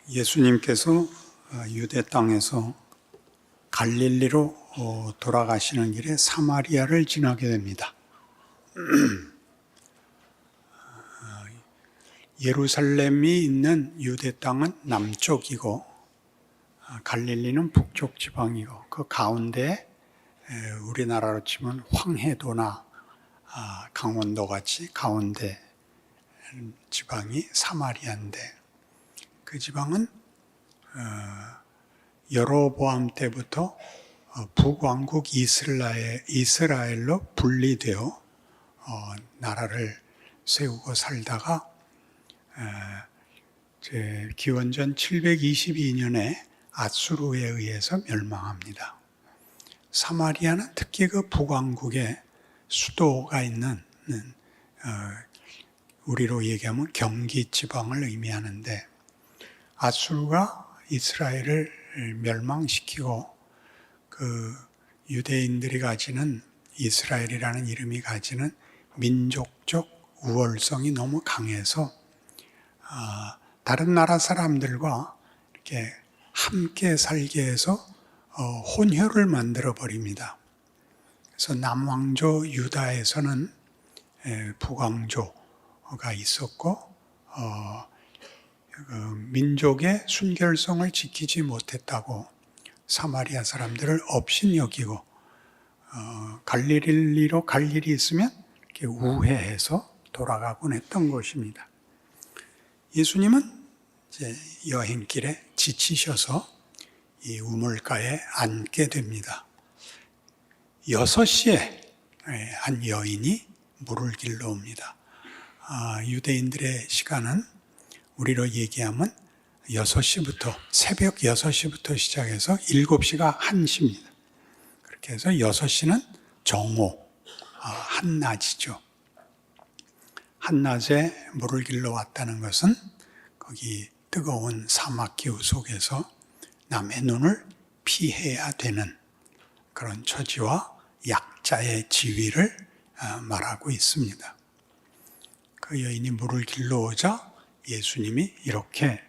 예수님께서 유대 땅에서 갈릴리로 돌아가시는 길에 사마리아를 지나게 됩니다. 예루살렘이 있는 유대 땅은 남쪽이고 갈릴리는 북쪽 지방이고 그 가운데 우리나라로 치면 황해도나 강원도 같이 가운데 지방이 사마리아인데 그 지방은 여로보암 때부터 북왕국 이스라엘로 분리되어 나라를 세우고 살다가 기원전 722년에 아수르에 의해서 멸망합니다. 사마리아는 특히 그 북왕국의 수도가 있는 우리로 얘기하면 경기 지방을 의미하는데 아수르가 이스라엘을 멸망시키고 그 유대인들이 가지는 이스라엘이라는 이름이 가지는 민족적 우월성이 너무 강해서 다른 나라 사람들과 이렇게 함께 살게 해서 혼혈을 만들어 버립니다. 그래서 남왕조 유다에서는 북왕조가 있었고 민족의 순결성을 지키지 못했다고 사마리아 사람들을 업신여기고 갈릴리로 갈 일이 있으면 이렇게 우회해서 돌아가곤 했던 것입니다. 예수님은 이제 여행길에 지치셔서 이 우물가에 앉게 됩니다. 6시에 한 여인이 물을 길러 옵니다. 유대인들의 시간은 우리로 얘기하면 6시부터 새벽 6시부터 시작해서 7시가 1시입니다. 그렇게 해서 6시는 정오, 한낮이죠. 한낮에 물을 길러 왔다는 것은 거기 뜨거운 사막기후 속에서 남의 눈을 피해야 되는 그런 처지와 약자의 지위를 말하고 있습니다. 그 여인이 물을 길러 오자 예수님이 이렇게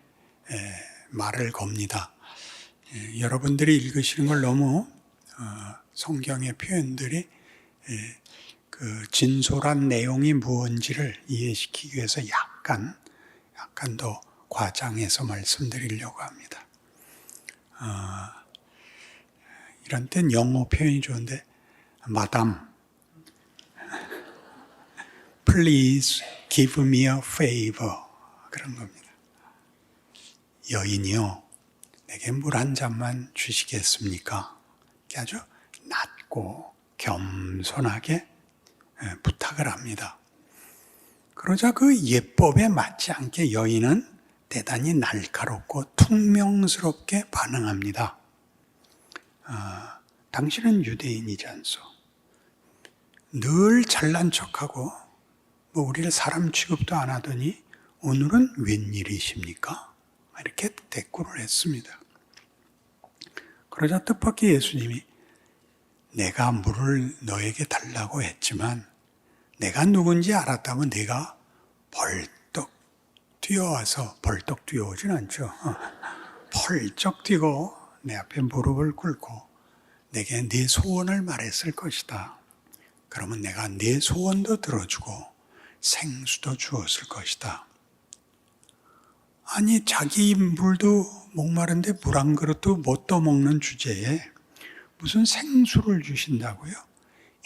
말을 겁니다. 여러분들이 읽으시는 걸 너무 성경의 표현들이 그 진솔한 내용이 무언지를 이해시키기 위해서 약간 더 과장해서 말씀드리려고 합니다. 이런 땐 영어 표현이 좋은데 Madam, please give me a favor 그런 겁니다. 여인이요, 내게 물 한 잔만 주시겠습니까? 이렇게 아주 낮고 겸손하게 부탁을 합니다. 그러자 그 예법에 맞지 않게 여인은 대단히 날카롭고 퉁명스럽게 반응합니다. 당신은 유대인이지 않소? 늘 잘난 척하고 우리를 사람 취급도 안 하더니 오늘은 웬일이십니까? 이렇게 대꾸를 했습니다. 그러자 뜻밖의 예수님이 내가 물을 너에게 달라고 했지만 내가 누군지 알았다면 내가 벌떡 뛰어와서 벌떡 뛰어오진 않죠. 펄쩍 뛰고 내 앞에 무릎을 꿇고 내게 네 소원을 말했을 것이다. 그러면 내가 네 소원도 들어주고 생수도 주었을 것이다. 아니 자기 물도 목마른데 물 한 그릇도 못 떠먹는 주제에 무슨 생수를 주신다고요?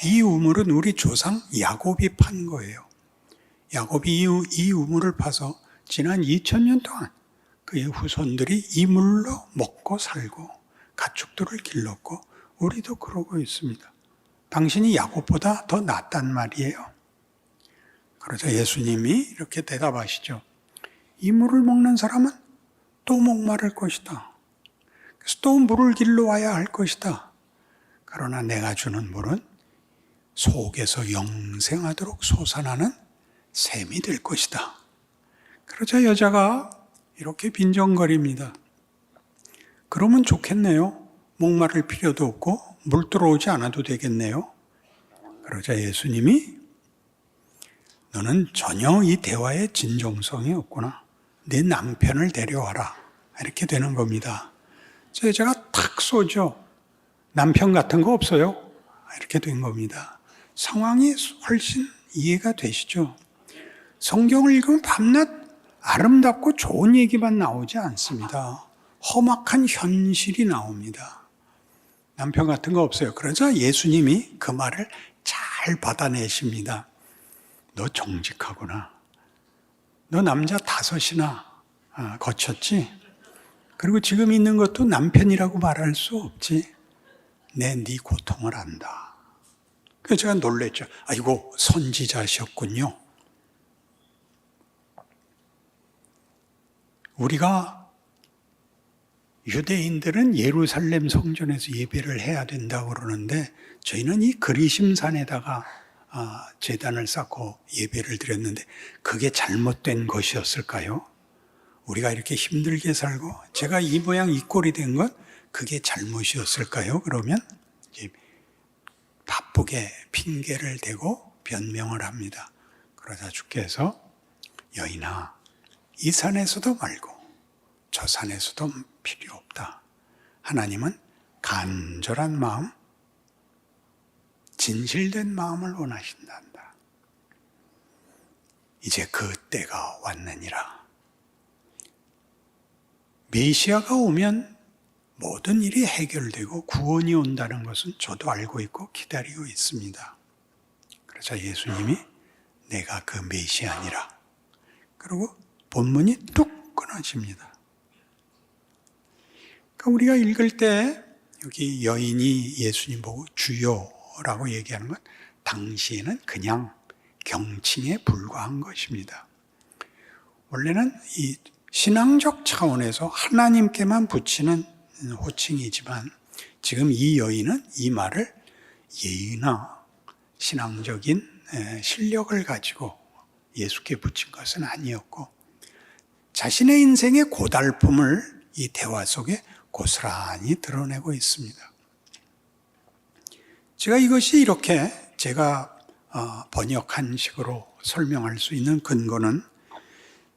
이 우물은 우리 조상 야곱이 판 거예요. 야곱이 이 우물을 파서 지난 2000년 동안 그의 후손들이 이 물로 먹고 살고 가축들을 길렀고 우리도 그러고 있습니다. 당신이 야곱보다 더 낫단 말이에요. 그러자 예수님이 이렇게 대답하시죠. 이 물을 먹는 사람은 또 목마를 것이다. 그래서 또 물을 길러 와야 할 것이다. 그러나 내가 주는 물은 속에서 영생하도록 솟아나는 샘이 될 것이다. 그러자 여자가 이렇게 빈정거립니다. 그러면 좋겠네요. 목마를 필요도 없고 물 들어오지 않아도 되겠네요. 그러자 예수님이 너는 전혀 이 대화에 진정성이 없구나. 네 남편을 데려와라. 이렇게 되는 겁니다. 저 여자가 탁 쏘죠. 남편 같은 거 없어요? 이렇게 된 겁니다. 상황이 훨씬 이해가 되시죠? 성경을 읽으면 밤낮 아름답고 좋은 얘기만 나오지 않습니다. 험악한 현실이 나옵니다. 남편 같은 거 없어요. 그러자 예수님이 그 말을 잘 받아내십니다. 너 정직하구나. 너 남자 5이나 거쳤지? 그리고 지금 있는 것도 남편이라고 말할 수 없지? 네 고통을 안다. 그래서 제가 놀랬죠. 아이고, 선지자셨군요. 우리가 유대인들은 예루살렘 성전에서 예배를 해야 된다고 그러는데 저희는 이 그리심산에다가 제단을 쌓고 예배를 드렸는데 그게 잘못된 것이었을까요? 우리가 이렇게 힘들게 살고 제가 이 모양 이 꼴이 된 건 그게 잘못이었을까요? 그러면 바쁘게 핑계를 대고 변명을 합니다. 그러자 주께서 여인아, 이 산에서도 말고 저 산에서도 필요 없다. 하나님은 간절한 마음, 진실된 마음을 원하신단다. 이제 그 때가 왔느니라. 메시아가 오면 모든 일이 해결되고 구원이 온다는 것은 저도 알고 있고 기다리고 있습니다. 그래서 예수님이 내가 그 메시아니라. 그리고 본문이 뚝 끊어집니다. 그러니까 우리가 읽을 때 여기 여인이 예수님 보고 주여라고 얘기하는 건 당시에는 그냥 경칭에 불과한 것입니다. 원래는 이 신앙적 차원에서 하나님께만 붙이는 호칭이지만 지금 이 여인은 이 말을 예의나 신앙적인 실력을 가지고 예수께 붙인 것은 아니었고 자신의 인생의 고달픔을 이 대화 속에 고스란히 드러내고 있습니다. 제가 이것이 이렇게 제가 번역한 식으로 설명할 수 있는 근거는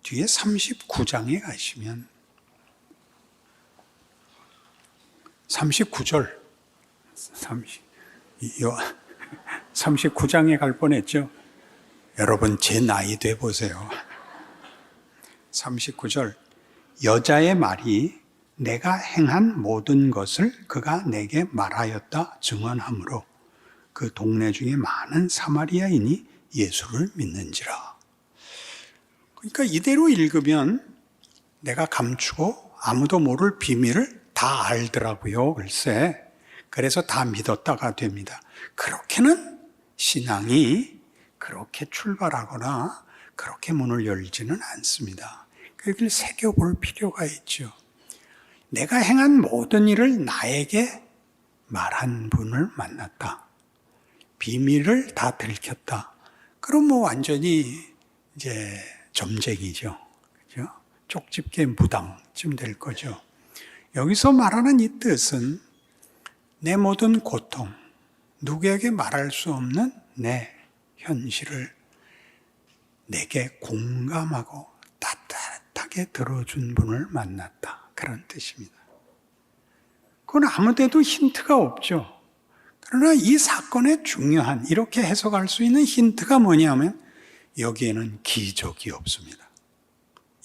뒤에 39장에 가시면 39절 39장에 갈 뻔했죠. 여러분 제 나이 돼 보세요. 39절 여자의 말이 내가 행한 모든 것을 그가 내게 말하였다 증언하므로 그 동네 중에 많은 사마리아인이 예수를 믿는지라. 그러니까 이대로 읽으면 내가 감추고 아무도 모를 비밀을 다 알더라고요. 글쎄. 그래서 다 믿었다가 됩니다. 그렇게는 신앙이 그렇게 출발하거나 그렇게 문을 열지는 않습니다. 그걸 새겨볼 필요가 있죠. 내가 행한 모든 일을 나에게 말한 분을 만났다. 비밀을 다 들켰다. 그럼 완전히 이제 점쟁이죠. 그죠? 쪽집게 무당쯤 될 거죠. 여기서 말하는 이 뜻은 내 모든 고통, 누구에게 말할 수 없는 내 현실을 내게 공감하고 따뜻하게 들어준 분을 만났다. 그런 뜻입니다. 그건 아무 데도 힌트가 없죠. 그러나 이 사건의 중요한, 이렇게 해석할 수 있는 힌트가 뭐냐면 여기에는 기적이 없습니다.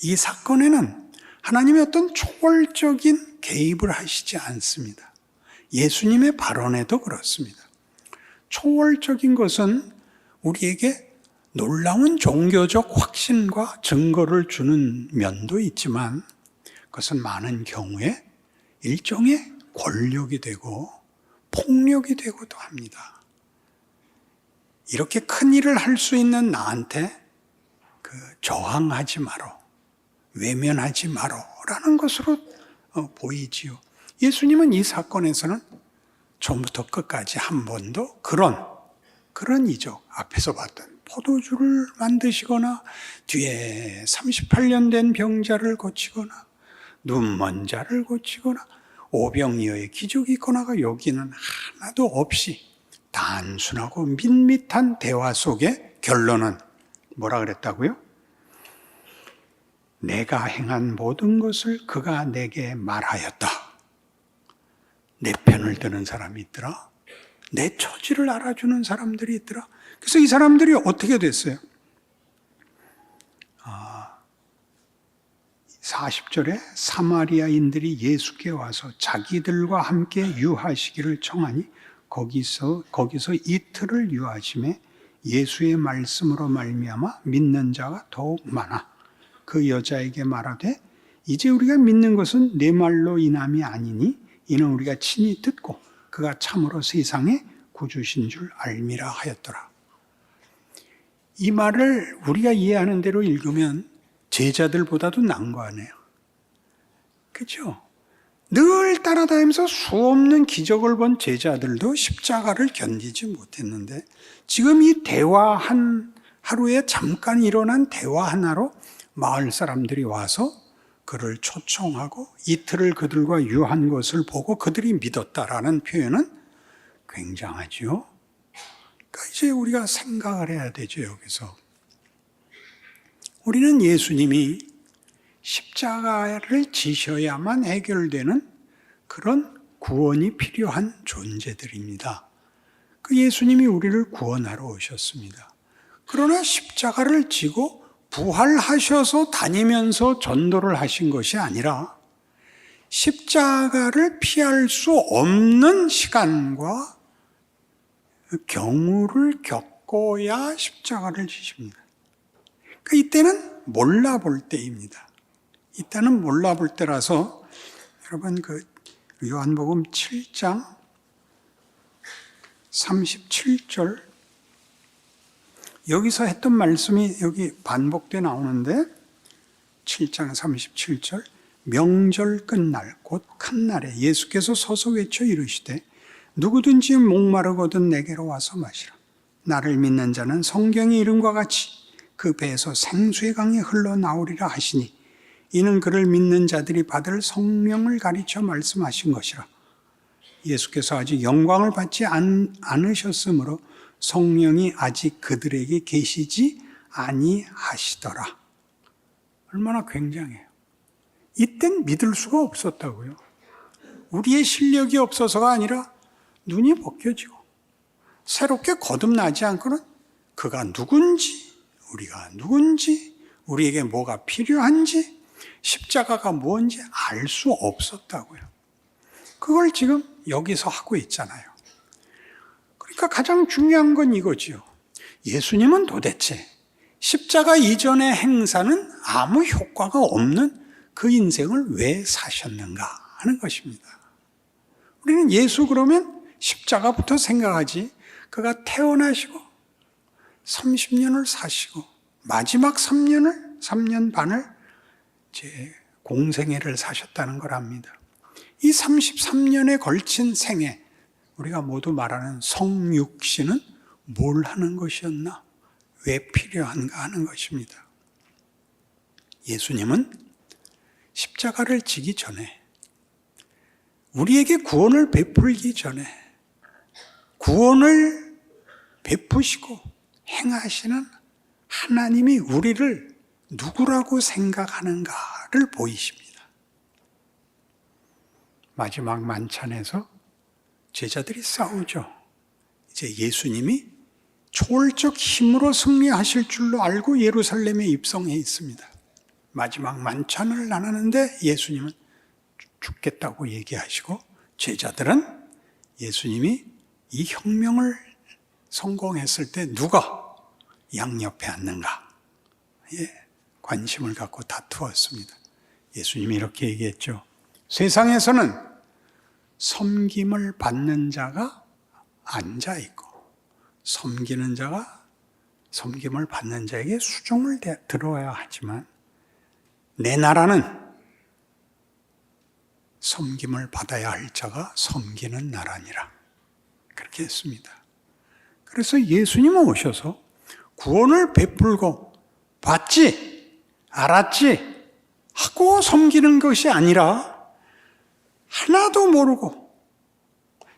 이 사건에는 하나님의 어떤 초월적인 개입을 하시지 않습니다. 예수님의 발언에도 그렇습니다. 초월적인 것은 우리에게 놀라운 종교적 확신과 증거를 주는 면도 있지만 그것은 많은 경우에 일종의 권력이 되고 폭력이 되고도 합니다. 이렇게 큰 일을 할 수 있는 나한테 저항하지 마라, 외면하지 마라라는 것으로 보이지요. 예수님은 이 사건에서는 처음부터 끝까지 한 번도 그런 이적, 앞에서 봤던 포도주를 만드시거나 뒤에 38년 된 병자를 고치거나 눈먼 자를 고치거나 오병이어의 기적이 있거나가 여기는 하나도 없이 단순하고 밋밋한 대화 속에 결론은 뭐라 그랬다고요? 내가 행한 모든 것을 그가 내게 말하였다. 내 편을 드는 사람이 있더라. 내 처지를 알아주는 사람들이 있더라. 그래서 이 사람들이 어떻게 됐어요? 40절에 사마리아인들이 예수께 와서 자기들과 함께 유하시기를 청하니 거기서 이틀을 유하심에 예수의 말씀으로 말미암아 믿는 자가 더욱 많아 그 여자에게 말하되 이제 우리가 믿는 것은 내 말로 인함이 아니니 이는 우리가 친히 듣고 그가 참으로 세상의 구주신 줄 알미라 하였더라. 이 말을 우리가 이해하는 대로 읽으면 제자들보다도 나은 거 아니에요. 그렇죠? 늘 따라다니면서 수없는 기적을 본 제자들도 십자가를 견디지 못했는데 지금 이 하루에 잠깐 일어난 대화 하나로 마을 사람들이 와서 그를 초청하고 이틀을 그들과 유한 것을 보고 그들이 믿었다라는 표현은 굉장하죠. 그러니까 이제 우리가 생각을 해야 되죠, 여기서. 우리는 예수님이 십자가를 지셔야만 해결되는 그런 구원이 필요한 존재들입니다. 그 예수님이 우리를 구원하러 오셨습니다. 그러나 십자가를 지고 부활하셔서 다니면서 전도를 하신 것이 아니라 십자가를 피할 수 없는 시간과 경우를 겪어야 십자가를 지십니다. 그러니까 이때는 몰라볼 때입니다. 이때는 몰라볼 때라서 여러분 요한복음 7장 37절 여기서 했던 말씀이 여기 반복돼 나오는데 7장 37절 명절 끝날 곧 큰 날에 예수께서 서서 외쳐 이르시되 누구든지 목마르거든 내게로 와서 마시라. 나를 믿는 자는 성경의 이름과 같이 그 배에서 생수의 강이 흘러나오리라 하시니 이는 그를 믿는 자들이 받을 성령을 가리켜 말씀하신 것이라. 예수께서 아직 영광을 받지 않으셨으므로 성령이 아직 그들에게 계시지 아니하시더라. 얼마나 굉장해요. 이땐 믿을 수가 없었다고요. 우리의 실력이 없어서가 아니라 눈이 벗겨지고 새롭게 거듭나지 않고는 그가 누군지, 우리가 누군지, 우리에게 뭐가 필요한지, 십자가가 뭔지 알 수 없었다고요. 그걸 지금 여기서 하고 있잖아요. 그러니까 가장 중요한 건 이거지요. 예수님은 도대체 십자가 이전의 행사는 아무 효과가 없는 그 인생을 왜 사셨는가 하는 것입니다. 우리는 예수 그러면 십자가부터 생각하지 그가 태어나시고 30년을 사시고 마지막 3년 반을 제 공생애를 사셨다는 걸 압니다. 이 33년에 걸친 생애, 우리가 모두 말하는 성육신은 뭘 하는 것이었나? 왜 필요한가 하는 것입니다. 예수님은 십자가를 지기 전에, 우리에게 구원을 베풀기 전에 구원을 베푸시고 행하시는 하나님이 우리를 누구라고 생각하는가를 보이십니다. 마지막 만찬에서 제자들이 싸우죠. 이제 예수님이 초월적 힘으로 승리하실 줄로 알고 예루살렘에 입성해 있습니다. 마지막 만찬을 나누는데 예수님은 죽겠다고 얘기하시고 제자들은 예수님이 이 혁명을 성공했을 때 누가 양옆에 앉는가 관심을 갖고 다투었습니다. 예수님이 이렇게 얘기했죠. 세상에서는 섬김을 받는 자가 앉아 있고 섬기는 자가 섬김을 받는 자에게 수종을 들어야 하지만 내 나라는 섬김을 받아야 할 자가 섬기는 나라니라. 그렇게 했습니다. 그래서 예수님은 오셔서 구원을 베풀고 봤지, 알았지 하고 섬기는 것이 아니라 하나도 모르고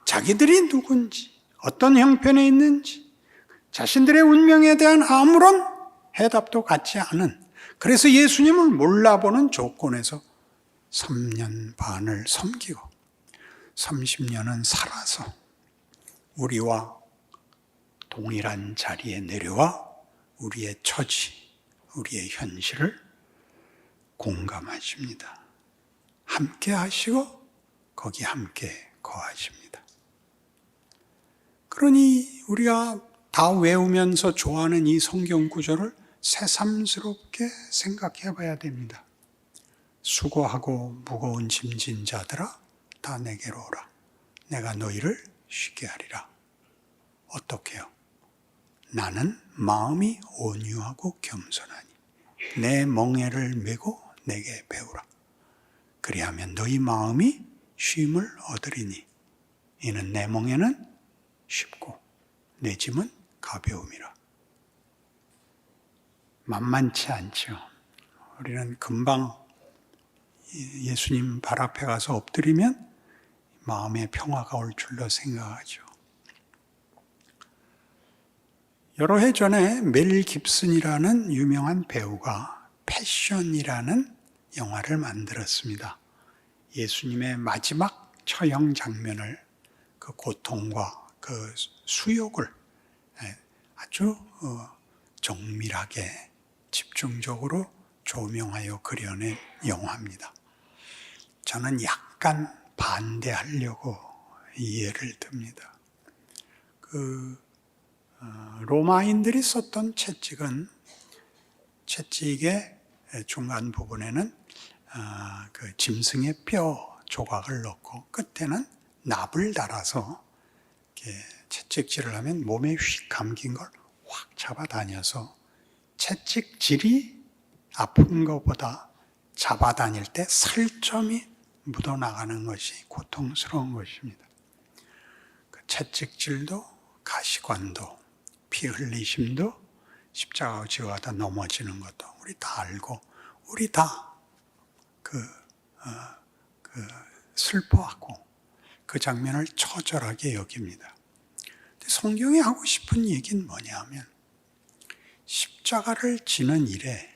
자기들이 누군지, 어떤 형편에 있는지, 자신들의 운명에 대한 아무런 해답도 갖지 않은 그래서 예수님을 몰라보는 조건에서 3년 반을 섬기고 30년은 살아서 우리와 동일한 자리에 내려와 우리의 처지, 우리의 현실을 공감하십니다. 함께 하시고 거기 함께 거하십니다. 그러니 우리가 다 외우면서 좋아하는 이 성경 구절을 새삼스럽게 생각해 봐야 됩니다. 수고하고 무거운 짐진 자들아 다 내게로 오라. 내가 너희를 쉬게 하리라. 어떻게요? 나는 마음이 온유하고 겸손하니 내 멍에를 메고 내게 배우라. 그리하면 너희 마음이 쉼을 얻으리니 이는 내 멍에는 쉽고 내 짐은 가벼움이라. 만만치 않죠. 우리는 금방 예수님 발 앞에 가서 엎드리면 마음의 평화가 올 줄로 생각하죠. 여러 해 전에 멜 깁슨이라는 유명한 배우가 패션이라는 영화를 만들었습니다. 예수님의 마지막 처형 장면을 그 고통과 그 수욕을 아주 정밀하게 집중적으로 조명하여 그려낸 영화입니다. 저는 약간 반대하려고 이해를 듭니다. 로마인들이 썼던 채찍은 채찍의 중간 부분에는 그 짐승의 뼈 조각을 넣고 끝에는 납을 달아서 이렇게 채찍질을 하면 몸에 휙 감긴 걸 확 잡아다녀서 채찍질이 아픈 것보다 잡아다닐 때 살점이 묻어나가는 것이 고통스러운 것입니다. 그 채찍질도 가시관도 피 흘리심도 십자가 지어가다 넘어지는 것도 우리 다 알고 우리 다 슬퍼하고 그 장면을 처절하게 여깁니다. 성경이 하고 싶은 얘기는 뭐냐면 십자가를 지는 일에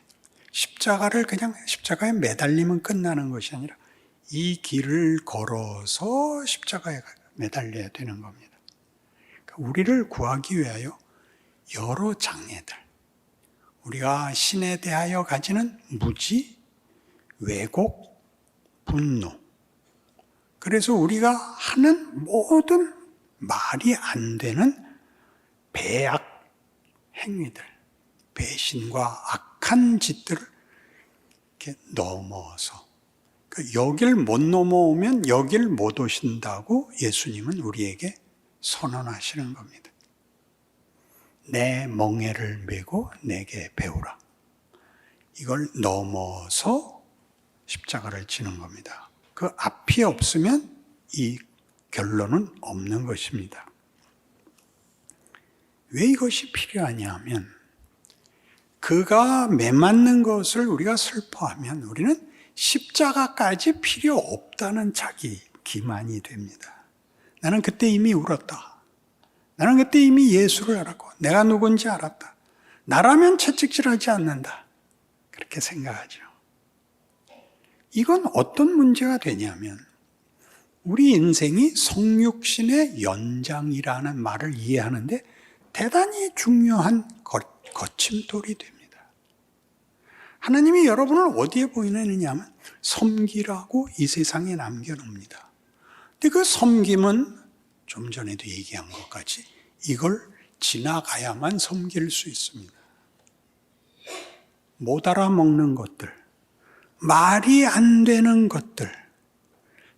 십자가를 그냥 십자가에 매달리면 끝나는 것이 아니라 이 길을 걸어서 십자가에 매달려야 되는 겁니다. 그러니까 우리를 구하기 위하여 여러 장애들, 우리가 신에 대하여 가지는 무지, 왜곡, 분노, 그래서 우리가 하는 모든 말이 안 되는 배악 행위들, 배신과 악한 짓들을 이렇게 넘어서 여길 못 넘어오면 여길 못 오신다고 예수님은 우리에게 선언하시는 겁니다. 내 멍에를 메고 내게 배우라. 이걸 넘어서 십자가를 지는 겁니다. 그 앞이 없으면 이 결론은 없는 것입니다. 왜 이것이 필요하냐 하면 그가 매맞는 것을 우리가 슬퍼하면 우리는 십자가까지 필요 없다는 자기 기만이 됩니다. 나는 그때 이미 울었다. 나는 그때 이미 예수를 알았고 내가 누군지 알았다. 나라면 채찍질하지 않는다. 그렇게 생각하죠. 이건 어떤 문제가 되냐면 우리 인생이 성육신의 연장이라는 말을 이해하는데 대단히 중요한 거침돌이 됩니다. 하나님이 여러분을 어디에 보이느냐 하면 섬기라고 이 세상에 남겨놓습니다. 근데 그 섬김은 좀 전에도 얘기한 것까지 이걸 지나가야만 섬길 수 있습니다. 못 알아먹는 것들, 말이 안 되는 것들,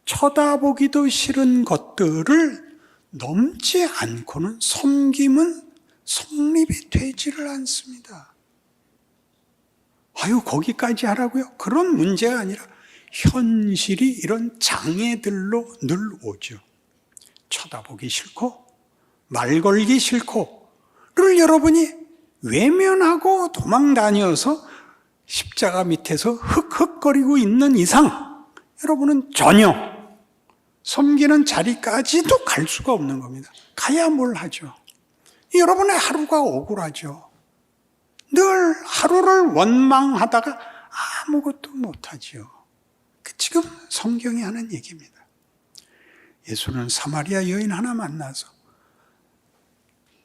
쳐다보기도 싫은 것들을 넘지 않고는 섬김은 성립이 되지를 않습니다. 아유, 거기까지 하라고요? 그런 문제가 아니라 현실이 이런 장애들로 늘 오죠. 쳐다보기 싫고 말 걸기 싫고를 여러분이 외면하고 도망 다녀서 십자가 밑에서 흑흑거리고 있는 이상 여러분은 전혀 섬기는 자리까지도 갈 수가 없는 겁니다. 가야 뭘 하죠. 여러분의 하루가 억울하죠. 늘 하루를 원망하다가 아무것도 못하지요. 지금 성경이 하는 얘기입니다. 예수는 사마리아 여인 하나 만나서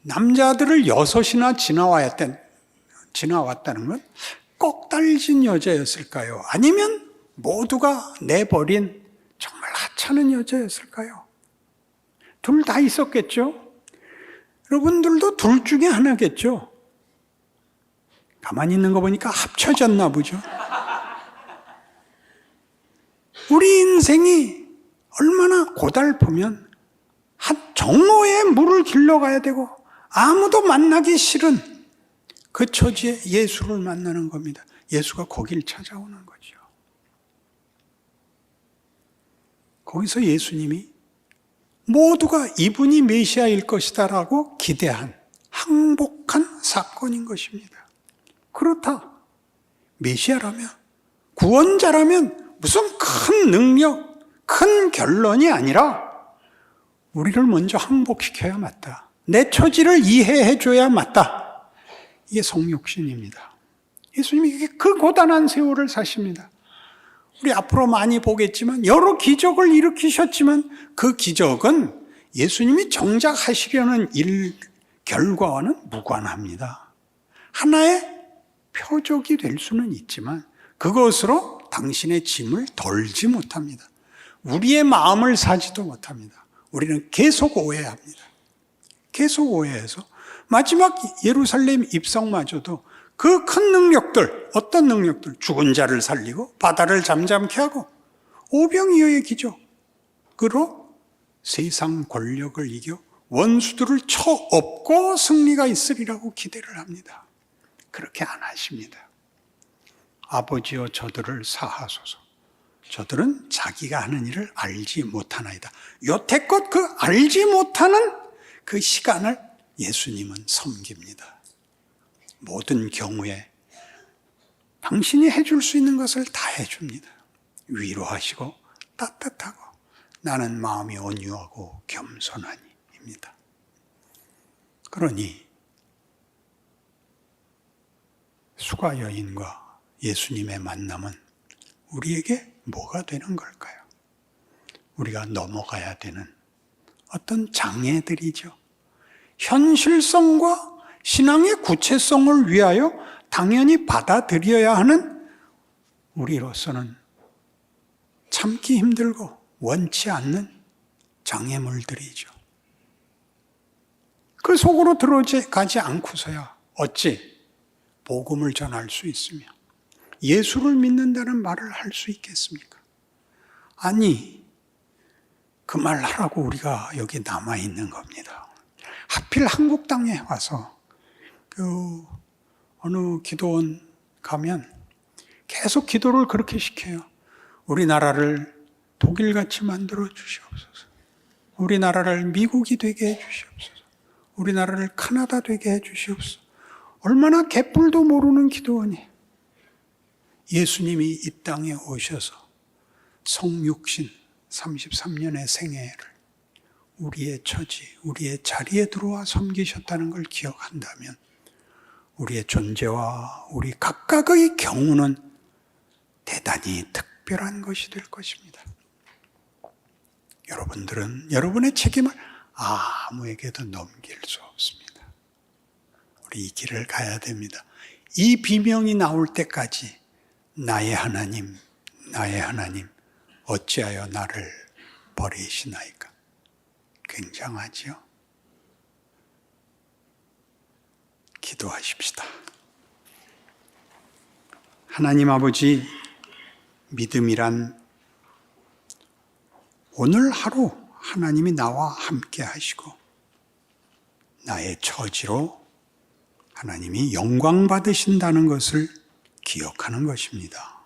남자들을 6이나 지나왔다는 건 꼭 달진 여자였을까요? 아니면 모두가 내버린 정말 하찮은 여자였을까요? 둘 다 있었겠죠? 여러분들도 둘 중에 하나겠죠? 가만히 있는 거 보니까 합쳐졌나 보죠? 우리 인생이 얼마나 고달프면 한 정오에 물을 길러가야 되고 아무도 만나기 싫은 그 처지에 예수를 만나는 겁니다. 예수가 거길 찾아오는 거죠. 거기서 예수님이 모두가 이분이 메시아일 것이다라고 기대한 항복한 사건인 것입니다. 그렇다. 메시아라면, 구원자라면 무슨 큰 능력, 큰 결론이 아니라 우리를 먼저 항복시켜야 맞다. 내 처지를 이해해 줘야 맞다. 이게 성육신입니다. 예수님이 그 고단한 세월을 사십니다. 우리 앞으로 많이 보겠지만 여러 기적을 일으키셨지만 그 기적은 예수님이 정작 하시려는 일 결과와는 무관합니다. 하나의 표적이 될 수는 있지만 그것으로 당신의 짐을 덜지 못합니다. 우리의 마음을 사지도 못합니다. 우리는 계속 오해합니다. 계속 오해해서 마지막 예루살렘 입성마저도 그 큰 능력들, 어떤 능력들? 죽은 자를 살리고 바다를 잠잠케 하고 오병이어의 기적으로 세상 권력을 이겨 원수들을 쳐엎고 승리가 있으리라고 기대를 합니다. 그렇게 안 하십니다. 아버지여 저들을 사하소서. 저들은 자기가 하는 일을 알지 못하나이다. 여태껏 그 알지 못하는 그 시간을 예수님은 섬깁니다. 모든 경우에 당신이 해줄 수 있는 것을 다 해줍니다. 위로하시고 따뜻하고 나는 마음이 온유하고 겸손하니입니다. 그러니 수가 여인과 예수님의 만남은 우리에게 뭐가 되는 걸까요? 우리가 넘어가야 되는 어떤 장애들이죠. 현실성과 신앙의 구체성을 위하여 당연히 받아들여야 하는 우리로서는 참기 힘들고 원치 않는 장애물들이죠. 그 속으로 들어가지 않고서야 어찌 복음을 전할 수 있으며 예수를 믿는다는 말을 할 수 있겠습니까? 아니, 그 말 하라고 우리가 여기 남아있는 겁니다. 하필 한국 땅에 와서 어느 기도원 가면 계속 기도를 그렇게 시켜요. 우리나라를 독일같이 만들어 주시옵소서. 우리나라를 미국이 되게 해 주시옵소서. 우리나라를 카나다 되게 해 주시옵소서. 얼마나 개뿔도 모르는 기도원이 예수님이 이 땅에 오셔서 성육신 33년의 생애를 우리의 처지, 우리의 자리에 들어와 섬기셨다는 걸 기억한다면 우리의 존재와 우리 각각의 경우는 대단히 특별한 것이 될 것입니다. 여러분들은 여러분의 책임을 아무에게도 넘길 수 없습니다. 우리 이 길을 가야 됩니다. 이 비명이 나올 때까지 나의 하나님, 나의 하나님, 어찌하여 나를 버리시나이까? 굉장하지요? 기도하십시다. 하나님 아버지, 믿음이란 오늘 하루 하나님이 나와 함께 하시고 나의 처지로 하나님이 영광 받으신다는 것을 기억하는 것입니다.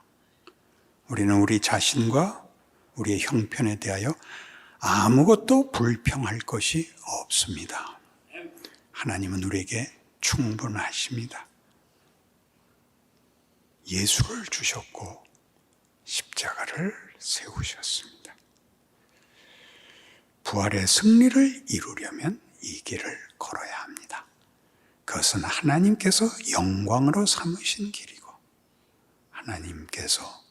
우리는 우리 자신과 우리의 형편에 대하여 아무것도 불평할 것이 없습니다. 하나님은 우리에게 충분하십니다. 예수를 주셨고 십자가를 세우셨습니다. 부활의 승리를 이루려면 이 길을 걸어야 합니다. 그것은 하나님께서 영광으로 삼으신 길이고 하나님께서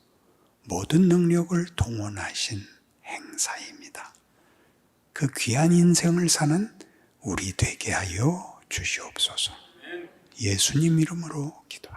모든 능력을 동원하신 행사입니다. 그 귀한 인생을 사는 우리 되게 하여 주시옵소서. 예수님 이름으로 기도합니다.